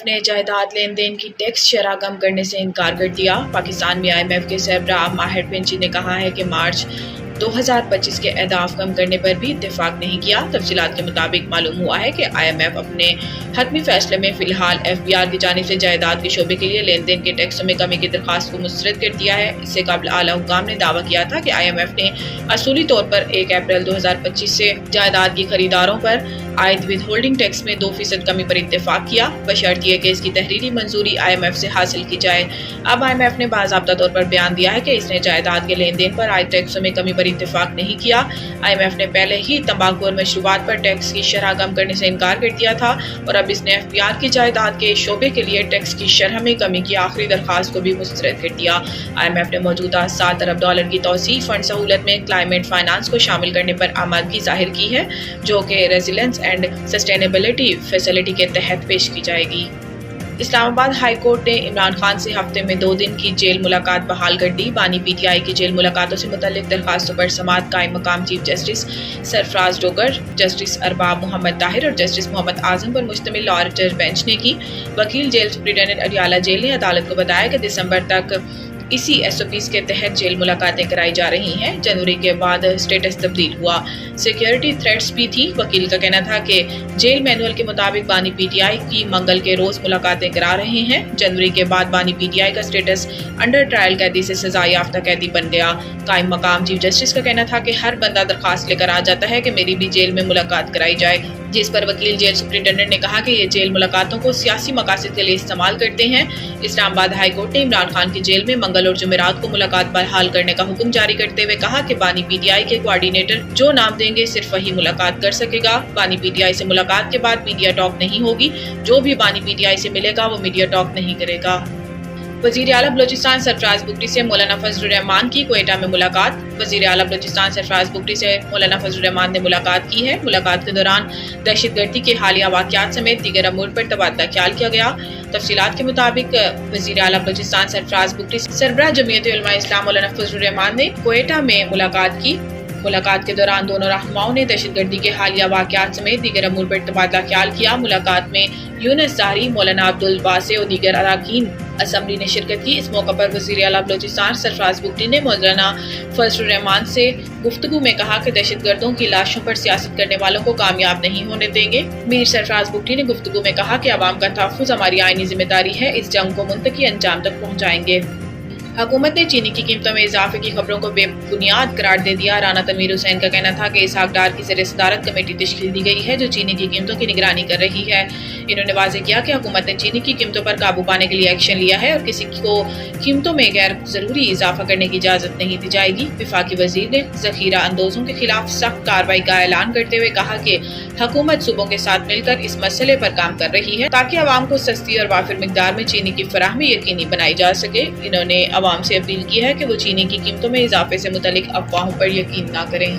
IMF نے جائیداد لین دین کی ٹیکس شرح کم کرنے سے انکار کر دیا۔ پاکستان میں IMF کے سربراہ ماہر پنچی نے کہا ہے کہ مارچ 2025 کے اہداف کم کرنے پر بھی اتفاق نہیں کیا۔ تفصیلات کے مطابق معلوم ہوا ہے کہ IMF اپنے حتمی فیصلے میں فی الحال FBR کی جانب سے جائیداد کے شعبے کے لیے لین دین کے ٹیکسوں میں کمی کی درخواست کو مسترد کر دیا ہے۔ اس سے قبل اعلیٰ حکام نے دعویٰ کیا تھا کہ IMF نے اصولی طور پر 1 اپریل 2025 سے جائیداد کی خریداروں پر عائد ود ہولڈنگ ٹیکس میں 2% کمی پر اتفاق کیا، بشرط یہ کہ اس کی تحریری منظوری IMF سے حاصل کی جائے۔ اب IMF نے باضابطہ طور پر بیان دیا ہے کہ اس نے جائیداد کے لین دین پر عائد ٹیکسوں میں کمی پر اتفاق نہیں کیا۔ IMF نے پہلے ہی تمباکو اور مشروبات پر ٹیکس کی شرح کم کرنے سے انکار کر دیا تھا اور اب اس نے FBR کی جائیداد کے شعبے کے لیے ٹیکس کی شرح میں کمی کی آخری درخواست کو بھی مسترد کر دیا۔ IMF نے موجودہ $7 ارب کی توسیع فنڈ سہولت میں کلائمیٹ فائنانس کو شامل کرنے پر آمادگی ظاہر کی ہے، جو کہ ریزیلینس اینڈ سسٹینیبلٹی فیسلٹی کے تحت پیش کی جائے گی۔ اسلام آباد ہائی کورٹ نے عمران خان سے ہفتے میں 2 دن کی جیل ملاقات بحال کر دی۔ بانی PTI کی جیل ملاقاتوں سے متعلق درخواستوں پر سماعت قائم مقام چیف جسٹس سرفراز ڈوگر، جسٹس ارباب محمد طاہر اور جسٹس محمد اعظم پر مشتمل لاہور جج بینچ نے کی۔ وکیل جیل سپرنٹنڈنٹ اڈیالہ جیل نے عدالت کو بتایا کہ دسمبر تک اسی SOPs کے تحت جیل ملاقاتیں کرائی جا رہی ہیں۔ جنوری کے بعد اسٹیٹس تبدیل ہوا، سیکیورٹی تھریٹس بھی تھی۔ وکیل کا کہنا تھا کہ جیل مینول کے مطابق بانی PTI کی منگل کے روز ملاقاتیں کرا رہے ہیں۔ جنوری کے بعد بانی PTI کا اسٹیٹس انڈر ٹرائل قیدی سے سزا یافتہ قیدی بن گیا۔ قائم مقام چیف جسٹس کا کہنا تھا کہ ہر بندہ درخواست لے کر آ جاتا ہے کہ میری بھی جیل میں ملاقات کرائی جائے، جس پر وکیل جیل سپرنٹنڈنٹ نے کہا کہ یہ جیل ملاقاتوں کو سیاسی مقاصد کے لیے استعمال کرتے ہیں۔ اسلام آباد ہائی کورٹ نے عمران خان کی جیل میں منگل اور جمعرات کو ملاقات بحال کرنے کا حکم جاری کرتے ہوئے کہا کہ بانی PTI کے کوآرڈینیٹر جو نام دیں گے صرف وہی ملاقات کر سکے گا۔ بانی PTI سے ملاقات کے بعد میڈیا ٹاک نہیں ہوگی، جو بھی بانی PTI سے ملے گا وہ میڈیا ٹاک نہیں کرے گا۔ وزیر اعلیٰ بلوچستان سرفراز بگٹی سے مولانا فضل الرحمان کی کوئٹہ میں ملاقات۔ وزیر اعلیٰ بلوچستان سرفراز بگٹی سے مولانا فضل الرحمان نے ملاقات کی ہے۔ ملاقات کے دوران دہشت گردی کے حالیہ واقعات سمیت دیگر امور پر تبادلہ خیال کیا گیا۔ تفصیلات کے مطابق وزیر اعلیٰ بلوچستان سرفراز بگٹی سے سربراہ جمعیت علماء اسلام مولانا فضل الرحمان نے کوئٹہ میں ملاقات کی۔ ملاقات کے دوران دونوں رہنماؤں نے دہشت گردی کے حالیہ واقعات سمیت دیگر امور پر تبادلہ خیال کیا۔ ملاقات میں یونس ظاہری، مولانا عبدالباسط اور دیگر اراکین اسمبلی نے شرکت کی۔ اس موقع پر وزیر اعلیٰ بلوچستان سرفراز بگٹی نے مولانا فضل الرحمان سے گفتگو میں کہا کہ دہشت گردوں کی لاشوں پر سیاست کرنے والوں کو کامیاب نہیں ہونے دیں گے۔ میر سرفراز بگٹی نے گفتگو میں کہا کہ عوام کا تحفظ ہماری آئینی ذمہ داری ہے، اس جنگ کو منطقی انجام تک پہنچائیں گے۔ حکومت نے چینی کی قیمتوں میں اضافے کی خبروں کو بے بنیاد قرار دے دیا۔ رانا تنویر حسین کا کہنا تھا کہ اسحاق ڈار کی زیر صدارت کمیٹی تشکیل دی گئی ہے جو چینی کی قیمتوں کی نگرانی کر رہی ہے۔ انہوں نے واضح کیا کہ حکومت نے چینی کی قیمتوں پر قابو پانے کے لیے ایکشن لیا ہے اور کسی کو قیمتوں میں غیر ضروری اضافہ کرنے کی اجازت نہیں دی جائے گی۔ وفاقی وزیر نے ذخیرہ اندوزوں کے خلاف سخت کارروائی کا اعلان کرتے ہوئے کہا کہ حکومت صوبوں کے ساتھ مل کر اس مسئلے پر کام کر رہی ہے تاکہ عوام کو سستی اور وافر مقدار میں چینی کی فراہمی یقینی بنائی جا سکے۔ انہوں نے عوام سے اپیل کی ہے کہ وہ چینی کی قیمتوں میں اضافے سے متعلق افواہوں پر یقین نہ کریں۔